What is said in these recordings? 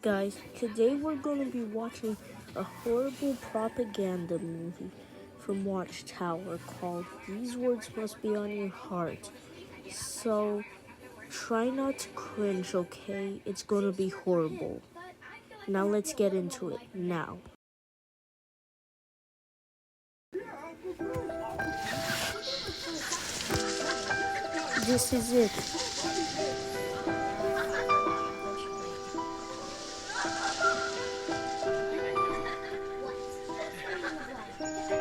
Guys, today we're going to be watching a horrible propaganda movie from Watchtower called These Words Must Be on Your Heart. So, try not to cringe, okay? It's going to be horrible. Now let's get into it, now. This is it.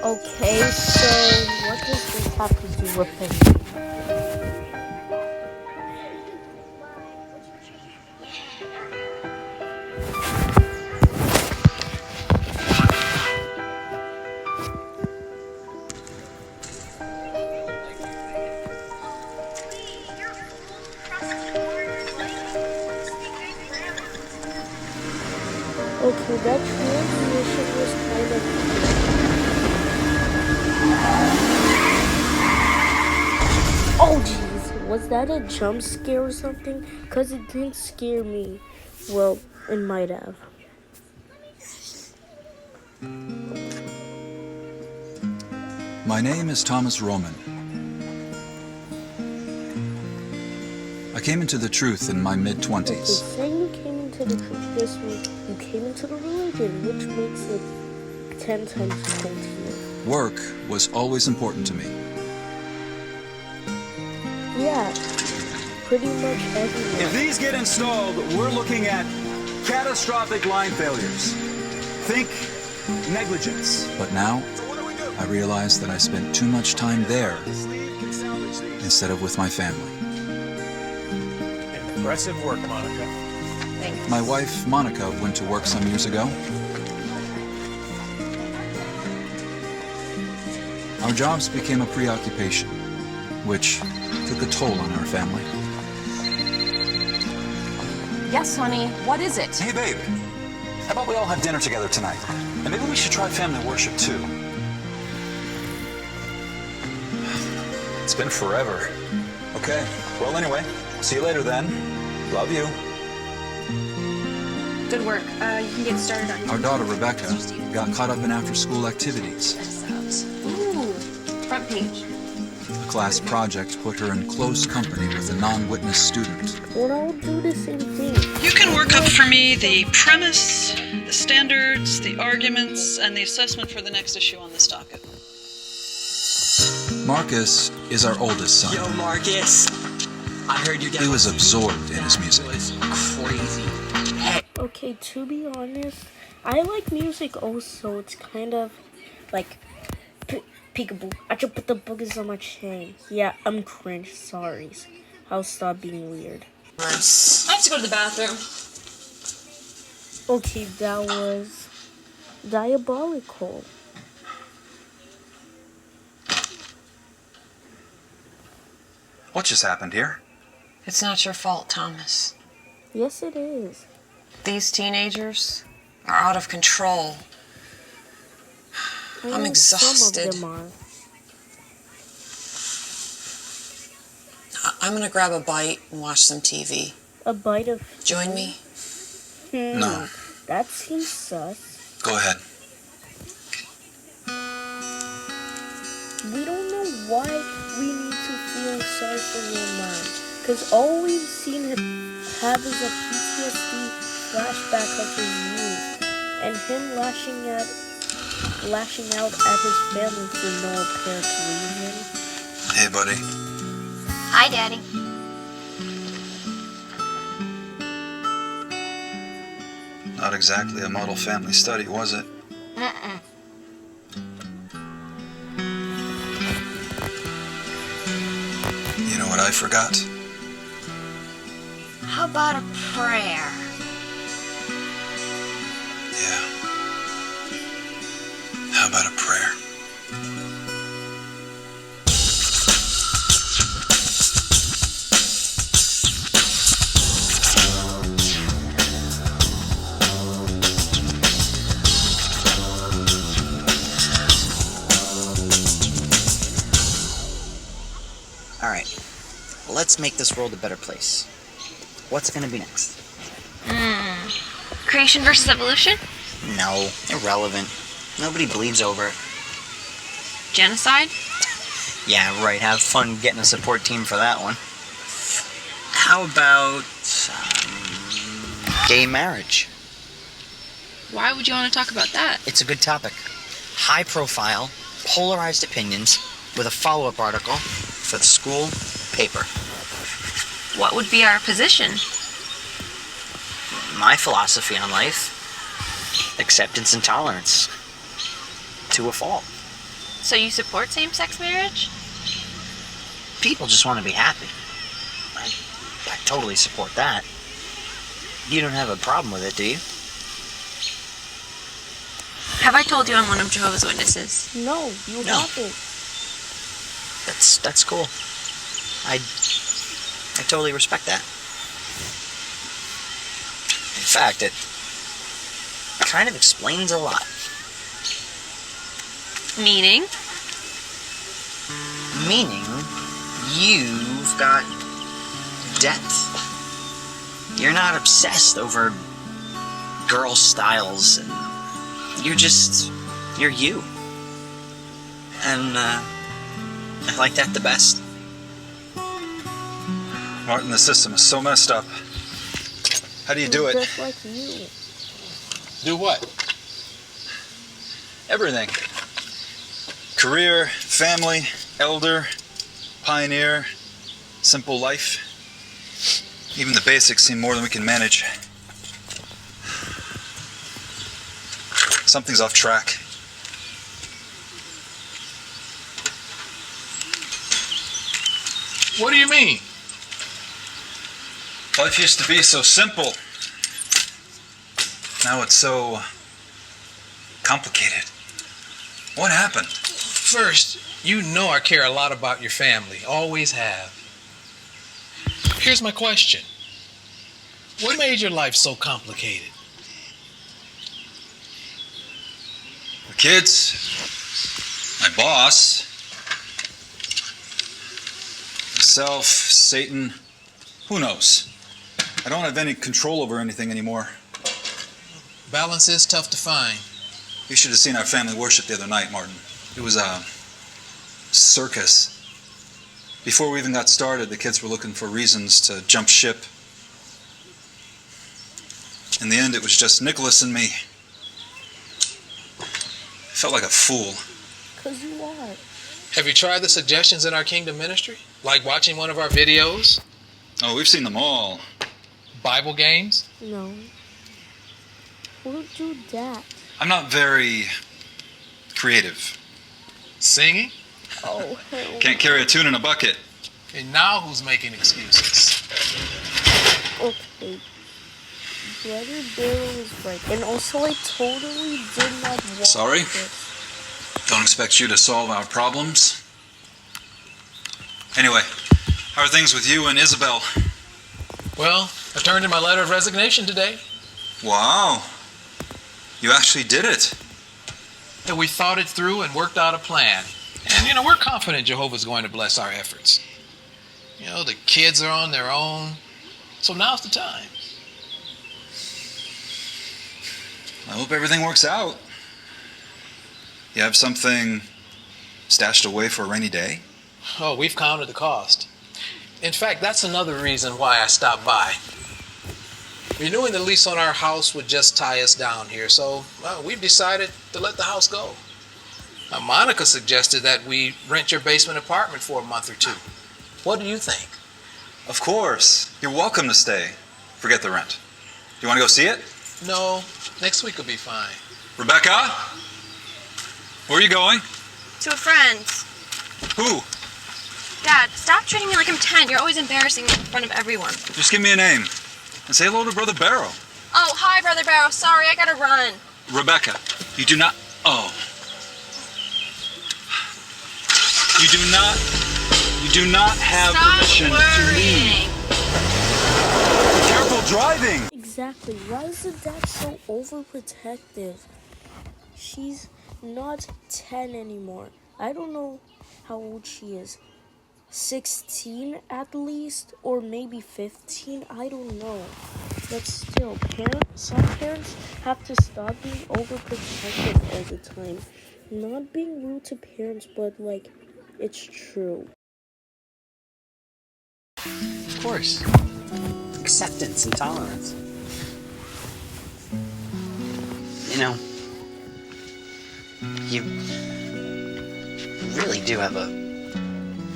Okay, so what does this have to do with it? Okay, that transmission was kind of... Oh jeez, was that a jump scare or something? Cause it didn't scare me. Well, it might have. My name is Thomas Roman. I came into the truth in my mid-20s. Okay, saying you came into the truth this week, you came into the religion, which makes it 10 times 20. Work was always important to me. Yeah, pretty much everyone. If these get installed, we're looking at catastrophic line failures. Think negligence. But now, I realize that I spent too much time there instead of with my family. Impressive work, Monica. Thanks. My wife, Monica, went to work some years ago. Our jobs became a preoccupation, which took a toll on our family. Yes, honey. What is it? Hey, babe. How about we all have dinner together tonight? And maybe we should try family worship, too. It's been forever. Okay. Well, anyway, see you later then. Love you. Good work. You can get started on Our daughter, Rebecca, got caught up in after-school activities. Ooh, front page. The class project put her in close company with a non-witness student. Well, I'll do the same thing. You can work up for me the premise, the standards, the arguments, and the assessment for the next issue on this docket. Marcus is our oldest son. Yo, Marcus. I heard your dad. He was absorbed in his music. Crazy. Okay, to be honest, I like music also. It's kind of like peekaboo. I just put the boogers on my chain. Yeah, I'm cringe. Sorry. I'll stop being weird. I have to go to the bathroom. Okay, that was diabolical. What just happened here? It's not your fault, Thomas. Yes, it is. These teenagers are out of control. I I'm know exhausted. Some of them are. I'm gonna grab a bite and watch some TV. A bite of... Join me? No. That seems sus. Go ahead. We don't know why we need to feel sorry for your mom. Because all we've seen him have is a PTSD flashback of his youth. And him lashing out at his family for no apparent reason. Hey, buddy. Hi, Daddy. Not exactly a model family study, was it? You know what I forgot? How about a prayer? Yeah. How about a prayer? Alright, let's make this world a better place. What's gonna be next? Creation versus evolution? No, irrelevant. Nobody bleeds over it. Genocide? Yeah, right. Have fun getting a support team for that one. How about gay marriage? Why would you want to talk about that? It's a good topic. High profile, polarized opinions with a follow-up article for the school paper. What would be our position? My philosophy on life: acceptance and tolerance. To a fault. So you support same-sex marriage? People just want to be happy. I totally support that. You don't have a problem with it, do you? Have I told you I'm one of Jehovah's Witnesses? No, you No. haven't. That's cool. I totally respect that. In fact, it kind of explains a lot. Meaning? Meaning, you've got depth. You're not obsessed over girl styles. You're you. And I like that the best. Martin, the system is so messed up. How do you do it? Just like you. Do what? Everything. Career, family, elder, pioneer, simple life. Even the basics seem more than we can manage. Something's off track. What do you mean? Life used to be so simple. Now it's so complicated. What happened? First, you know I care a lot about your family. Always have. Here's my question. What made your life so complicated? The kids, my boss, myself, Satan, who knows? I don't have any control over anything anymore. Balance is tough to find. You should have seen our family worship the other night, Martin. It was a circus. Before we even got started, the kids were looking for reasons to jump ship. In the end, it was just Nicholas and me. I felt like a fool. 'Cause you are. Have you tried the suggestions in our Kingdom ministry? Like watching one of our videos? Oh, we've seen them all. Bible games? No. Who would do that? I'm not very creative. Singing? Oh, hell. Can't carry a tune in a bucket. And now who's making excuses? Okay. Brother Barrow is right. And also, I totally did not want Sorry? this. Don't expect you to solve our problems. Anyway, how are things with you and Isabel? Well, I turned in my letter of resignation today. Wow. You actually did it. And we thought it through and worked out a plan. And, we're confident Jehovah's going to bless our efforts. The kids are on their own. So now's the time. I hope everything works out. You have something stashed away for a rainy day? Oh, we've counted the cost. In fact, that's another reason why I stopped by. Renewing the lease on our house would just tie us down here, so we've decided to let the house go. Now, Monica suggested that we rent your basement apartment for a month or two. What do you think? Of course. You're welcome to stay. Forget the rent. Do you want to go see it? No, next week will be fine. Rebecca? Where are you going? To a friend. Who? Dad, stop treating me like I'm 10. You're always embarrassing me in front of everyone. Just give me a name. And say hello to Brother Barrow. Oh, hi, Brother Barrow. Sorry, I gotta run. Rebecca, you do not... Oh. You do not have permission to leave. Careful driving! Exactly. Why is the dad so overprotective? She's not 10 anymore. I don't know how old she is. 16 at least, or maybe 15, I don't know. But still, some parents have to stop being overprotective all the time. Not being rude to parents, but like, it's true. Of course. Acceptance and tolerance. You know, you really do have a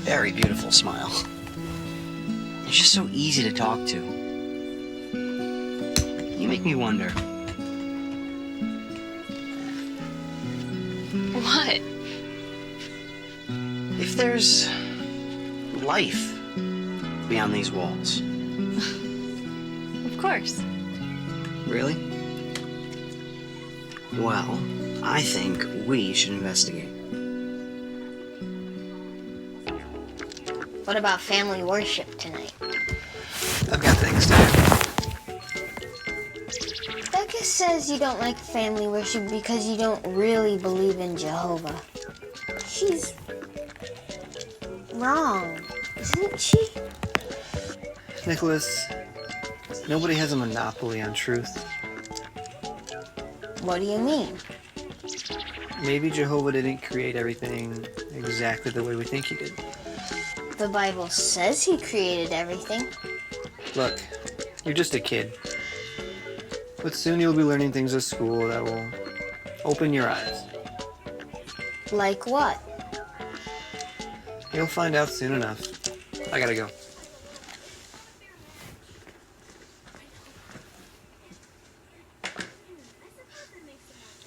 very beautiful smile. You're just so easy to talk to. You make me wonder. What? If there's life beyond these walls. Of course. Really? Well, I think we should investigate. What about family worship tonight? I've got things to do. Becca says you don't like family worship because you don't really believe in Jehovah. She's wrong, isn't she? Nicholas, nobody has a monopoly on truth. What do you mean? Maybe Jehovah didn't create everything exactly the way we think he did. The Bible says he created everything. Look, you're just a kid. But soon you'll be learning things at school that will open your eyes. Like what? You'll find out soon enough. I gotta go.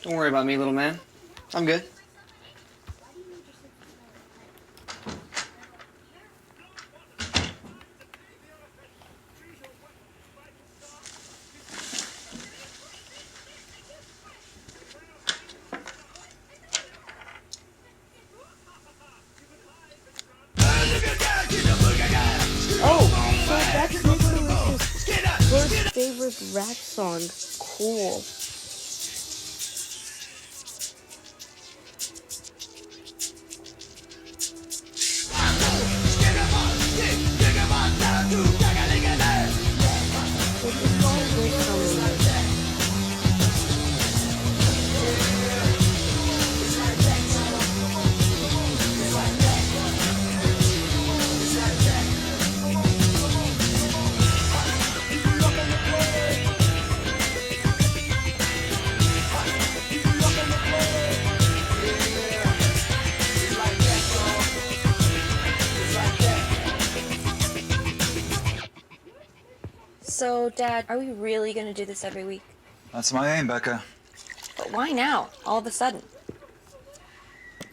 Don't worry about me, little man. I'm good. Oh, so that's Nicholas's first favorite rap song. Cool. So, Dad, are we really gonna do this every week? That's my aim, Becca. But why now, all of a sudden?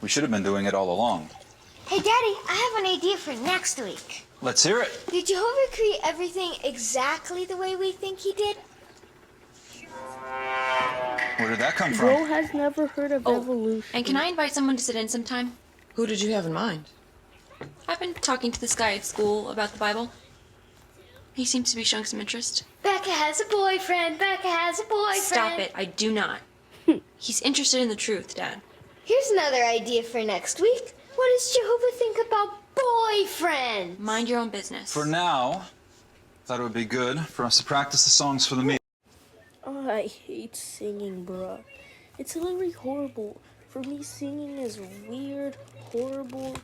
We should have been doing it all along. Hey, Daddy, I have an idea for next week. Let's hear it. Did Jehovah create everything exactly the way we think he did? Where did that come from? Bro has never heard of evolution. And can I invite someone to sit in sometime? Who did you have in mind? I've been talking to this guy at school about the Bible. He seems to be showing some interest. Becca has a boyfriend. Becca has a boyfriend. Stop it. I do not. He's interested in the truth, Dad. Here's another idea for next week. What does Jehovah think about boyfriends? Mind your own business. For now, thought it would be good for us to practice the songs for the meeting. Oh, I hate singing, bruh. It's literally horrible. For me, singing is weird, horrible,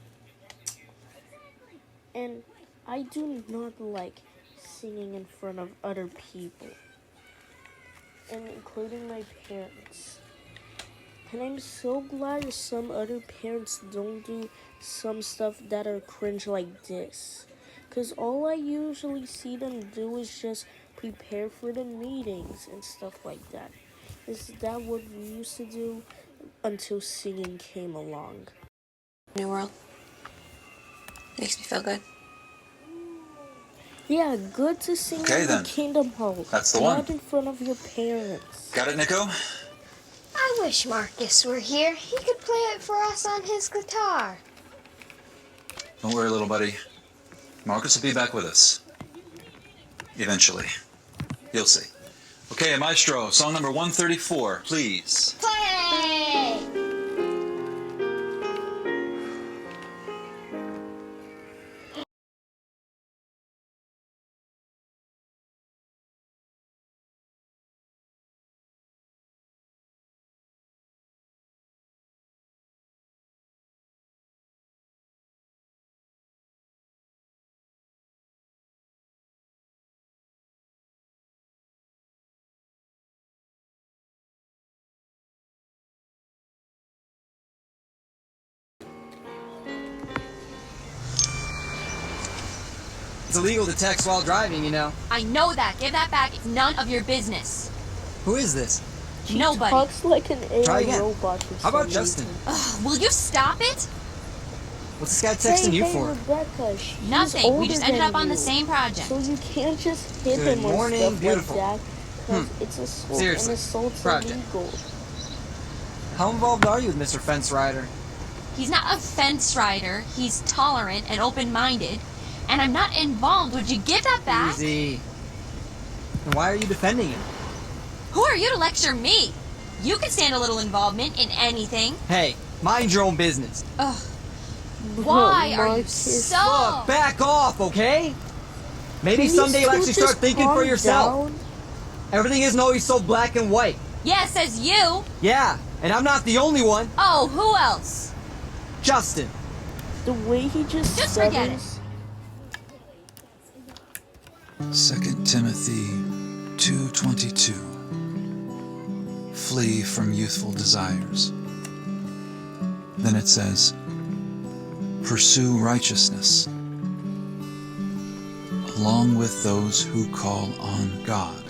and I do not like singing in front of other people, and including my parents. And I'm so glad some other parents don't do some stuff that are cringe like this. Because all I usually see them do is just prepare for the meetings and stuff like that. Is that what we used to do until singing came along? New World. Makes me feel good. Yeah, good to sing in the Kingdom Hall. That's the one. Not in front of your parents. Got it, Nico? I wish Marcus were here. He could play it for us on his guitar. Don't worry, little buddy. Marcus will be back with us. Eventually. You'll see. Okay, Maestro, song number 134, please. Play! It's illegal to text while driving, you know. I know that. Give that back. It's none of your business. Who is this? Nobody. Talks like an Try AI again. robot. How about Justin? Ugh, will you stop it? What's this guy texting you for? Rebecca, she's Nothing. We just older ended than up on the you. same project. So you can't just hit Good him or morning, stuff beautiful. like that. Because it's assault, Seriously, and assault's project. illegal. How involved are you with Mr. Fence Rider? He's not a fence rider. He's tolerant and open-minded. And I'm not involved. Would you give that back? Easy. And why are you defending him? Who are you to lecture me? You can stand a little involvement in anything. Hey, mind your own business. Ugh. Why are you Marcus. so... Look, back off, okay? Maybe Can you someday you'll still actually start just thinking for calm yourself. down? Everything isn't always so black and white. Yeah, says you. Yeah, and I'm not the only one. Oh, who else? Justin. The way he just forget it. stutters. 2 Timothy 2:22. Flee from youthful desires. Then it says, pursue righteousness, along with those who call on God.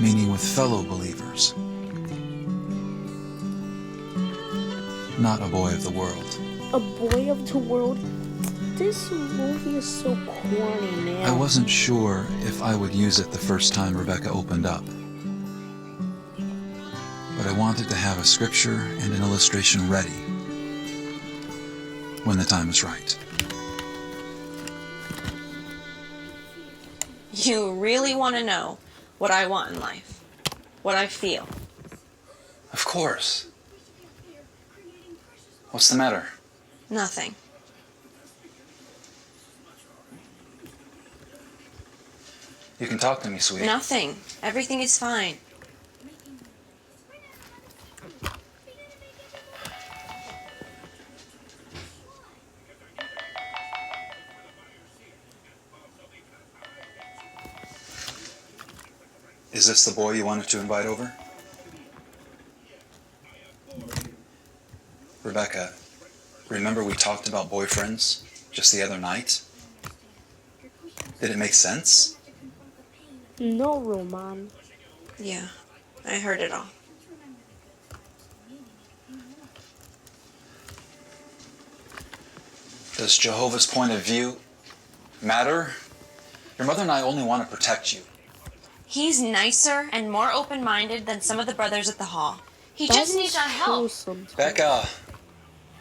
Meaning with fellow believers, not a boy of the world. A boy of the world? This movie is so corny, man. I wasn't sure if I would use it the first time Rebecca opened up, but I wanted to have a scripture and an illustration ready when the time is right. You really want to know what I want in life? What I feel? Of course. What's the matter? Nothing. You can talk to me, sweetie. Nothing. Everything is fine. Is this the boy you wanted to invite over? Rebecca, remember we talked about boyfriends just the other night? Did it make sense? No, Roman. Yeah, I heard it all. Does Jehovah's point of view matter? Your mother and I only want to protect you. He's nicer and more open-minded than some of the brothers at the hall. He That just is needs our help. true sometimes. Becca,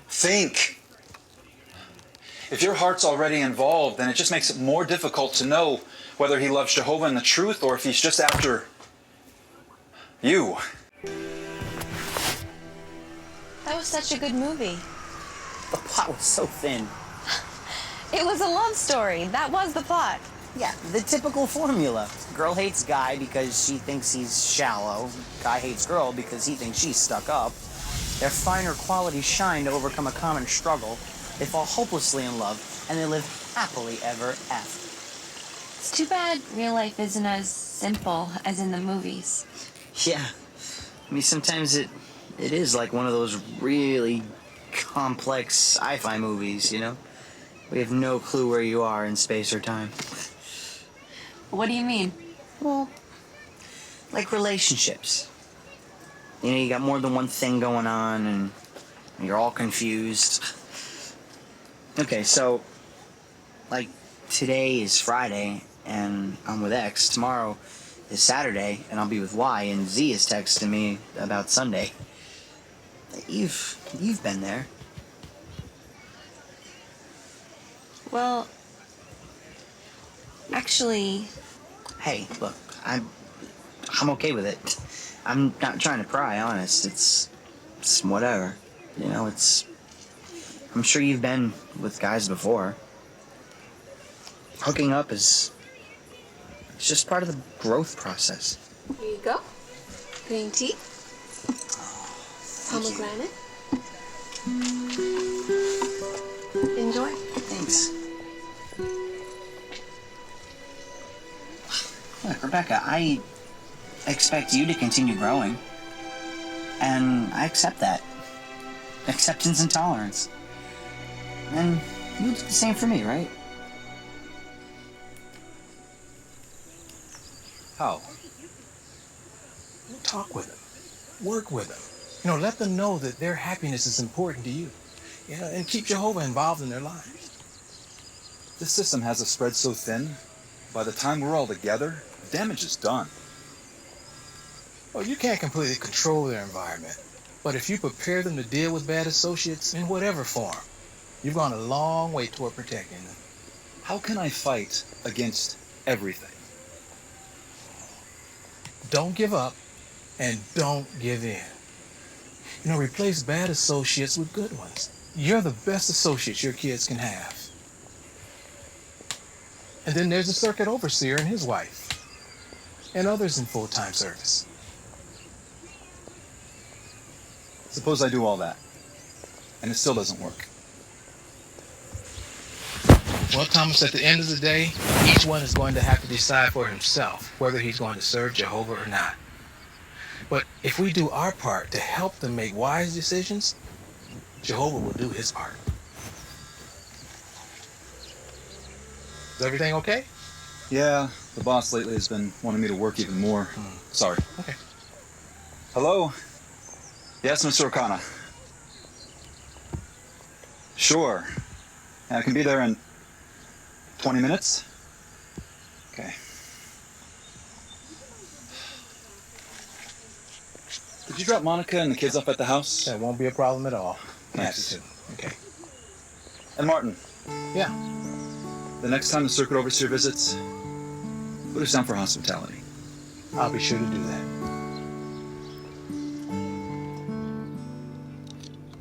think. If your heart's already involved, then it just makes it more difficult to know whether he loves Jehovah and the truth or if he's just after you. That was such a good movie. The plot was so thin. It was a love story. That was the plot. Yeah, the typical formula. Girl hates guy because she thinks he's shallow. Guy hates girl because he thinks she's stuck up. Their finer qualities shine to overcome a common struggle. They fall hopelessly in love, and they live happily ever after. It's too bad real life isn't as simple as in the movies. Yeah. I mean, sometimes it is like one of those really complex sci-fi movies, you know? We have no clue where you are in space or time. What do you mean? Well, like relationships. You know, you got more than one thing going on, and you're all confused. Okay, so, like, today is Friday, and I'm with X. Tomorrow is Saturday, and I'll be with Y, and Z is texting me about Sunday. You've been there. Well, actually... Hey, look, I'm okay with it. I'm not trying to pry, honest. It's whatever. You know, I'm sure you've been with guys before. Hooking up it's just part of the growth process. Here you go. Green tea. Pomegranate. Enjoy. Thanks. Look, Rebecca, I expect you to continue growing. And I accept that. Acceptance and tolerance. And you'll do the same for me, right? How? Talk with them. Work with them. You know, let them know that their happiness is important to you. Yeah, and keep Jehovah involved in their lives. This system has us spread so thin, by the time we're all together, damage is done. Well, you can't completely control their environment, but if you prepare them to deal with bad associates in whatever form, you've gone a long way toward protecting them. How can I fight against everything? Don't give up and don't give in. You know, replace bad associates with good ones. You're the best associates your kids can have. And then there's the circuit overseer and his wife, and others in full-time service. Suppose I do all that, and it still doesn't work. Well, Thomas, at the end of the day, each one is going to have to decide for himself whether he's going to serve Jehovah or not. But if we do our part to help them make wise decisions, Jehovah will do his part. Is everything okay? Yeah, the boss lately has been wanting me to work even more. Sorry. Okay. Hello? Yes, Mr. O'Connor. Sure. I can be there in 20 minutes? Okay. Did you drop Monica and the kids off at the house? That won't be a problem at all. Nice. Happy to. Okay. And Martin, Yeah. the next time the circuit overseer visits, put us down for hospitality. I'll be sure to do that.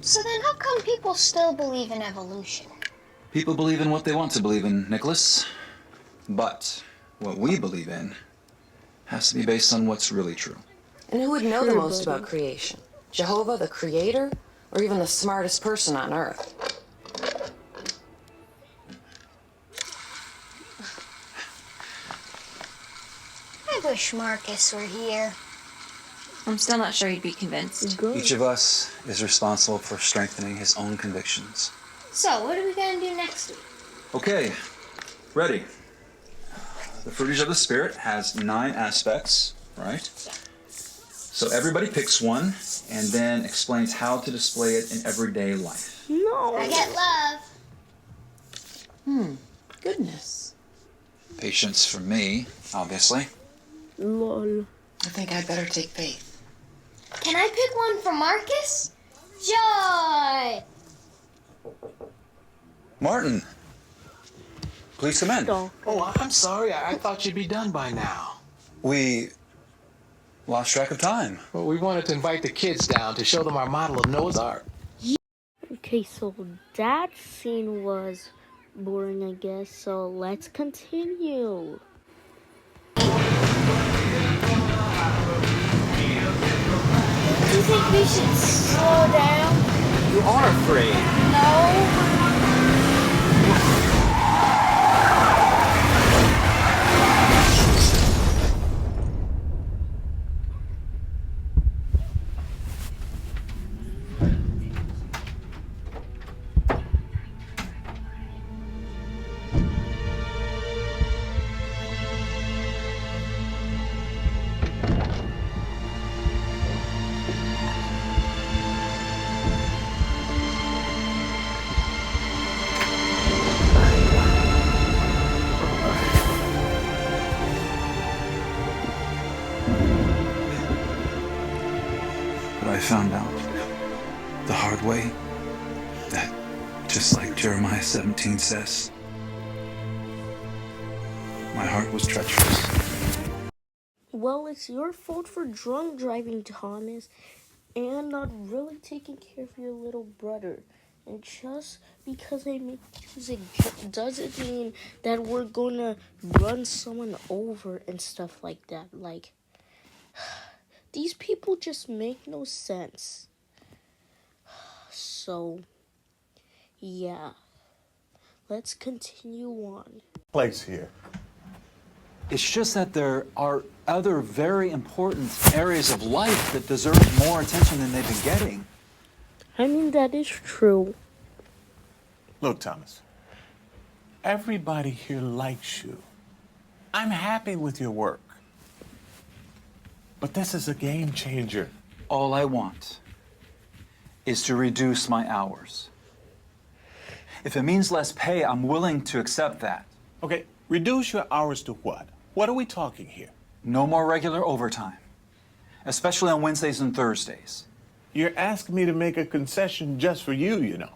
So then how come people still believe in evolution? People believe in what they want to believe in, Nicholas. But what we believe in has to be based on what's really true. And who would know the most about creation? Jehovah, the creator, or even the smartest person on earth? I wish Marcus were here. I'm still not sure he'd be convinced. Each of us is responsible for strengthening his own convictions. So, what are we gonna do next week? Okay, ready. The fruitage of the Spirit has 9 aspects, right? So everybody picks one and then explains how to display it in everyday life. No. I get love. Goodness. Patience for me, obviously. Lol. I think I'd better take faith. Can I pick one for Marcus? Joy! Martin, please come in. Oh. Oh, I'm sorry. I thought you'd be done by now. We lost track of time. Well, we wanted to invite the kids down to show them our model of Noah's Ark. Okay, so that scene was boring, I guess. So let's continue. Do you think we should slow down? You are afraid. No. But I found out the hard way that, just like Jeremiah 17 says, my heart was treacherous. Well, it's your fault for drunk driving, Thomas, and not really taking care of your little brother. And just because I make music doesn't mean that we're gonna run someone over and stuff like that. Like, these people just make no sense. So, yeah. Let's continue on. Place here. It's just that there are other very important areas of life that deserve more attention than they've been getting. I mean, that is true. Look, Thomas, everybody here likes you. I'm happy with your work. But this is a game changer. All I want is to reduce my hours. If it means less pay, I'm willing to accept that. Okay, reduce your hours to what? What are we talking here? No more regular overtime, especially on Wednesdays and Thursdays. You're asking me to make a concession just for you, you know.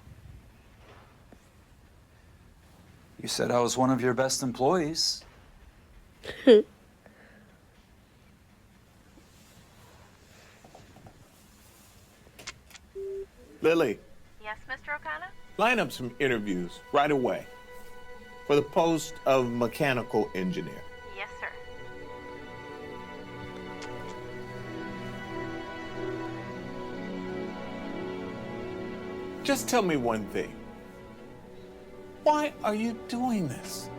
You said I was one of your best employees. Lily. Yes, Mr. O'Connor? Line up some interviews right away for the post of mechanical engineer. Yes, sir. Just tell me one thing. Why are you doing this?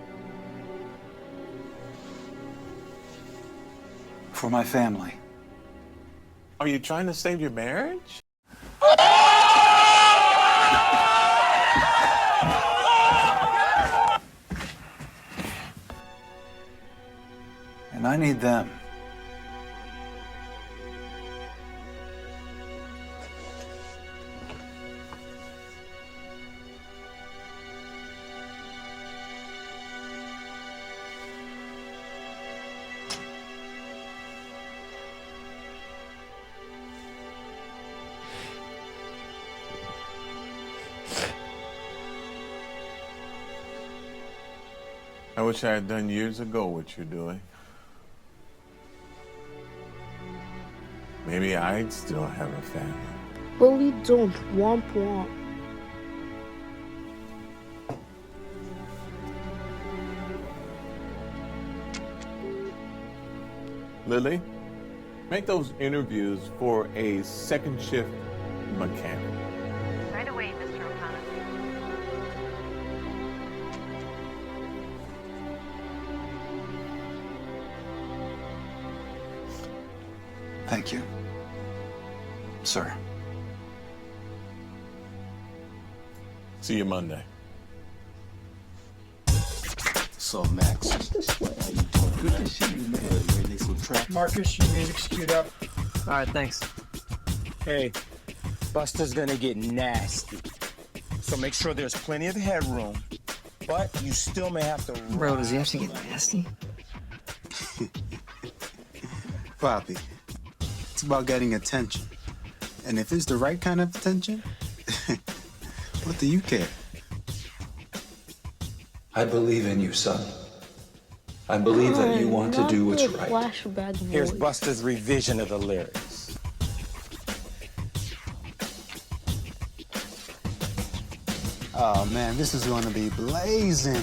For my family. Are you trying to save your marriage? And I need them. I wish I had done years ago what you're doing. Maybe I'd still have a family. But we don't. Womp womp. Lily, make those interviews for a second shift mechanic. Right away, Mr. O'Connor. Thank you, sir. See you Monday. So, Max. How you doing? Good to see you, man. You ready to track? Marcus, your music's queued up. All right, thanks. Hey, Buster's gonna get nasty. So make sure there's plenty of headroom. But you still may have to... Bro, does he have to get nasty? Poppy, it's about getting attention. And if it's the right kind of attention, what do you care? I believe in you, son. I believe that you want to do what's right. Flashback Here's voice. Buster's revision of the lyrics. Oh man, this is gonna be blazing.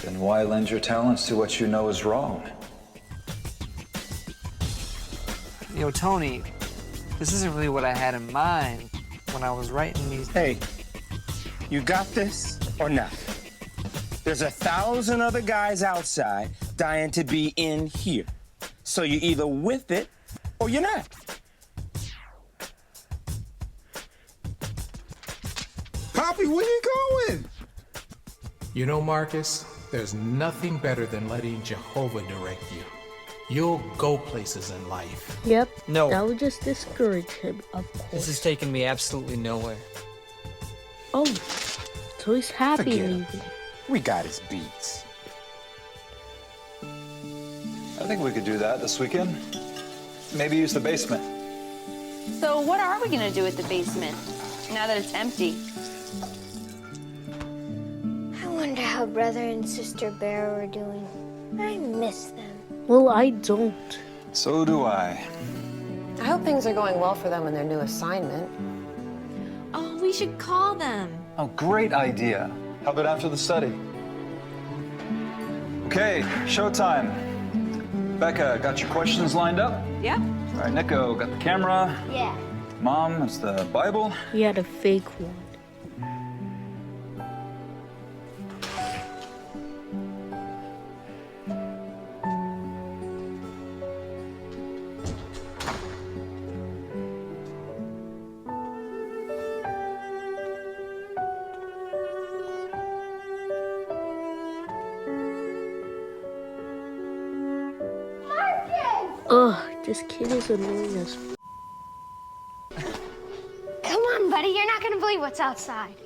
Then why lend your talents to what you know is wrong? Yo, Tony, this isn't really what I had in mind when I was writing these. Hey, you got this or not? There's 1,000 other guys outside dying to be in here. So you're either with it or you're not. Poppy, where you going? You know, Marcus, there's nothing better than letting Jehovah direct you. You'll go places in life. Yep. No. That would just discourage him, of course. This is taking me absolutely nowhere. Oh, so he's happy Forget him. leaving. We got his beats. I think we could do that this weekend. Maybe use the basement. So what are we gonna do with the basement now that it's empty? I wonder how Brother and Sister Bear are doing. I miss them. Well, I don't. So do I. I hope things are going well for them in their new assignment. Oh, we should call them. Oh, great idea. How about after the study? Okay, showtime. Becca, got your questions lined up? Yep. All right, Nico, got the camera. Yeah. Mom, it's the Bible. He had a fake one. Ugh, this kid is annoying as Come on, buddy. You're not gonna believe what's outside.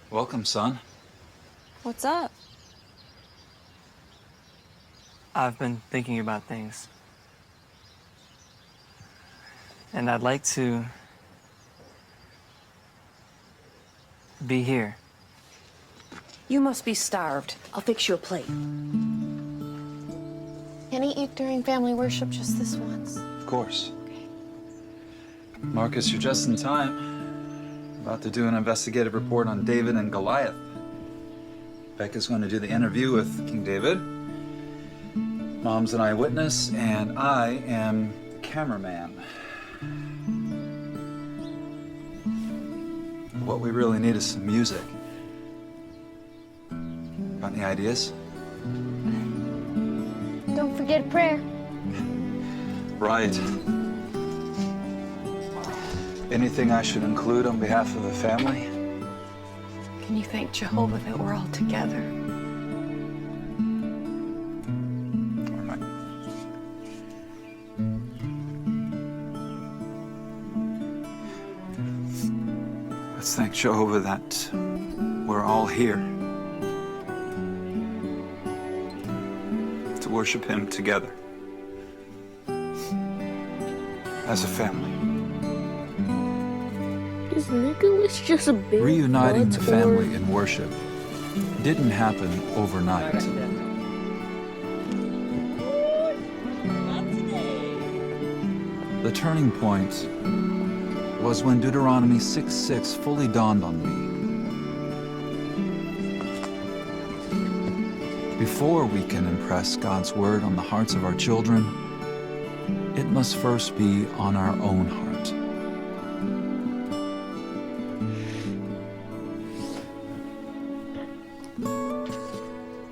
Welcome, son. What's up? I've been thinking about things. And I'd like to be here. You must be starved. I'll fix you a plate. Can he eat during family worship just this once? Of course. Marcus, you're just in time. About to do an investigative report on David and Goliath. Becca's going to do the interview with King David. Mom's an eyewitness, and I am the cameraman. What we really need is some music. Got any ideas? Don't forget prayer. Right. Anything I should include on behalf of the family? Can you thank Jehovah that we're all together? All right. Let's thank Jehovah that we're all here to worship Him together as a family. Is Nicholas just a big Reuniting butt, the family or... in worship didn't happen overnight. The turning point was when Deuteronomy 6:6 fully dawned on me. Before we can impress God's word on the hearts of our children, it must first be on our own heart.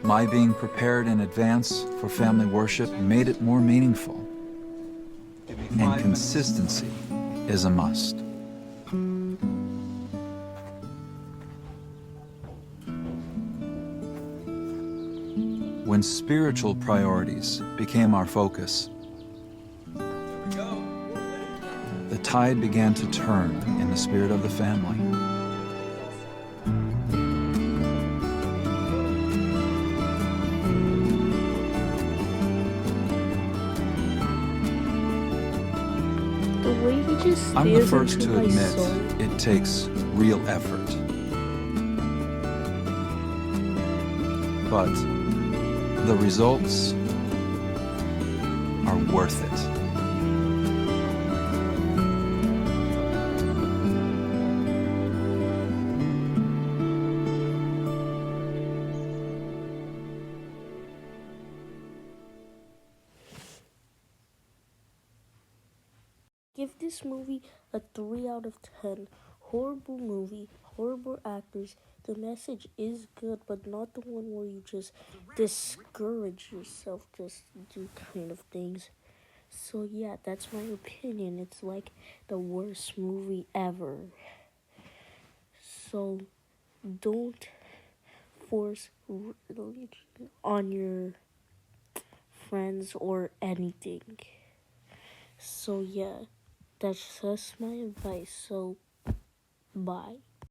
My being prepared in advance for family worship made it more meaningful. And consistency is a must. When spiritual priorities became our focus, the tide began to turn in the spirit of the family. I'm the first to admit it takes real effort. But the results are worth it. Give this movie a 3 out of 10. Horrible movie, horrible actors. The message is good, but not the one where you just discourage yourself, just do kind of things. So yeah, that's my opinion. It's like the worst movie ever. So don't force religion on your friends or anything. So yeah. That's just my advice, so bye.